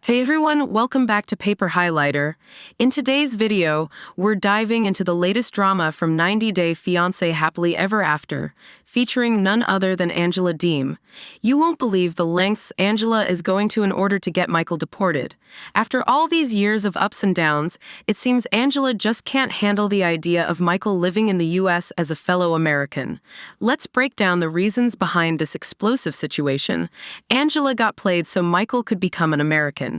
Hey everyone, welcome back to Paper Highlighter. In today's video, we're diving into the latest drama from 90 Day Fiancé Happily Ever After, featuring none other than Angela Deem. You won't believe the lengths Angela is going to in order to get Michael deported. After all these years of ups and downs, it seems Angela just can't handle the idea of Michael living in the US as a fellow American. Let's break down the reasons behind this explosive situation. Angela got played so Michael could become an American.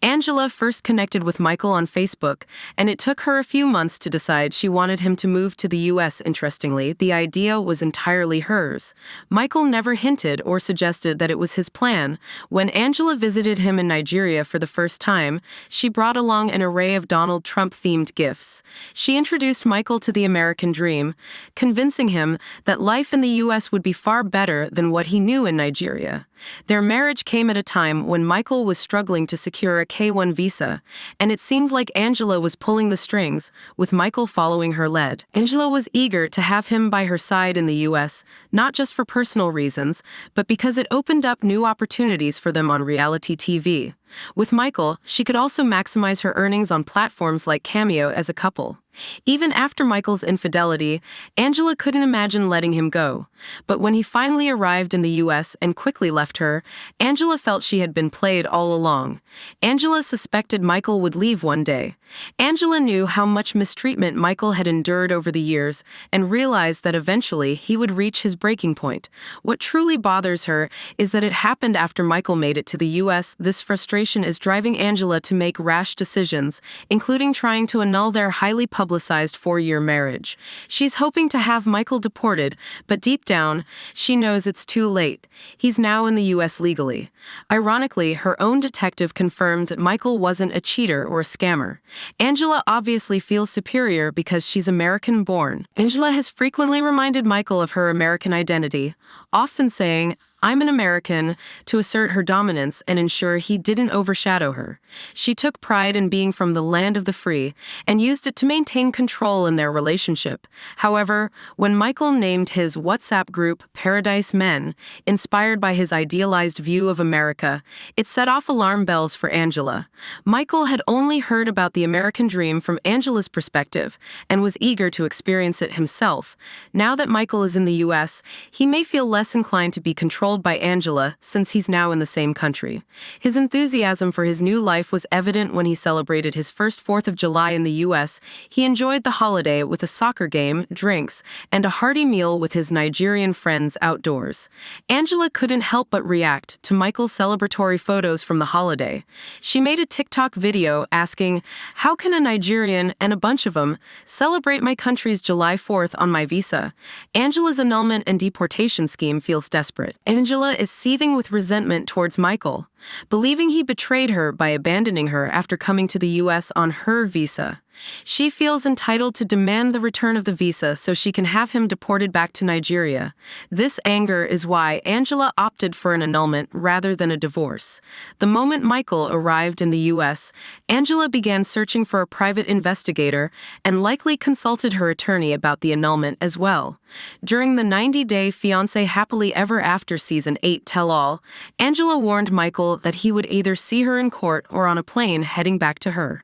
Angela first connected with Michael on Facebook, and it took her a few months to decide she wanted him to move to the US. Interestingly, the idea was entirely hers. Michael never hinted or suggested that it was his plan. When Angela visited him in Nigeria for the first time, she brought along an array of Donald Trump-themed gifts. She introduced Michael to the American dream, convincing him that life in the US would be far better than what he knew in Nigeria. Their marriage came at a time when Michael was struggling to secure a K-1 visa, and it seemed like Angela was pulling the strings, with Michael following her lead. Angela was eager to have him by her side in the US, not just for personal reasons, but because it opened up new opportunities for them on reality TV. With Michael, she could also maximize her earnings on platforms like Cameo as a couple. Even after Michael's infidelity, Angela couldn't imagine letting him go. But when he finally arrived in the US and quickly left her, Angela felt she had been played all along. Angela suspected Michael would leave one day. Angela knew how much mistreatment Michael had endured over the years and realized that eventually he would reach his breaking point. What truly bothers her is that it happened after Michael made it to the US. This frustration is driving Angela to make rash decisions, including trying to annul their highly publicized 4-year marriage. She's hoping to have Michael deported, but deep down, she knows it's too late. He's now in the US legally. Ironically, her own detective confirmed that Michael wasn't a cheater or a scammer. Angela obviously feels superior because she's American-born. Angela has frequently reminded Michael of her American identity, often saying, "I'm an American," to assert her dominance and ensure he didn't overshadow her. She took pride in being from the land of the free and used it to maintain control in their relationship. However, when Michael named his WhatsApp group Paradise Men, inspired by his idealized view of America, it set off alarm bells for Angela. Michael had only heard about the American dream from Angela's perspective and was eager to experience it himself. Now that Michael is in the US, he may feel less inclined to be controlled by Angela since he's now in the same country. His enthusiasm for his new life was evident when he celebrated his first 4th of July in the US. He enjoyed the holiday with a soccer game, drinks, and a hearty meal with his Nigerian friends outdoors. Angela couldn't help but react to Michael's celebratory photos from the holiday. She made a TikTok video asking, "How can a Nigerian, and a bunch of them, celebrate my country's July 4th on my visa?" Angela's annulment and deportation scheme feels desperate. Angela is seething with resentment towards Michael, believing he betrayed her by abandoning her after coming to the US on her visa. She feels entitled to demand the return of the visa so she can have him deported back to Nigeria. This anger is why Angela opted for an annulment rather than a divorce. The moment Michael arrived in the US, Angela began searching for a private investigator and likely consulted her attorney about the annulment as well. During the 90 Day Fiancé Happily Ever After Season 8 tell-all, Angela warned Michael that he would either see her in court or on a plane heading back to her.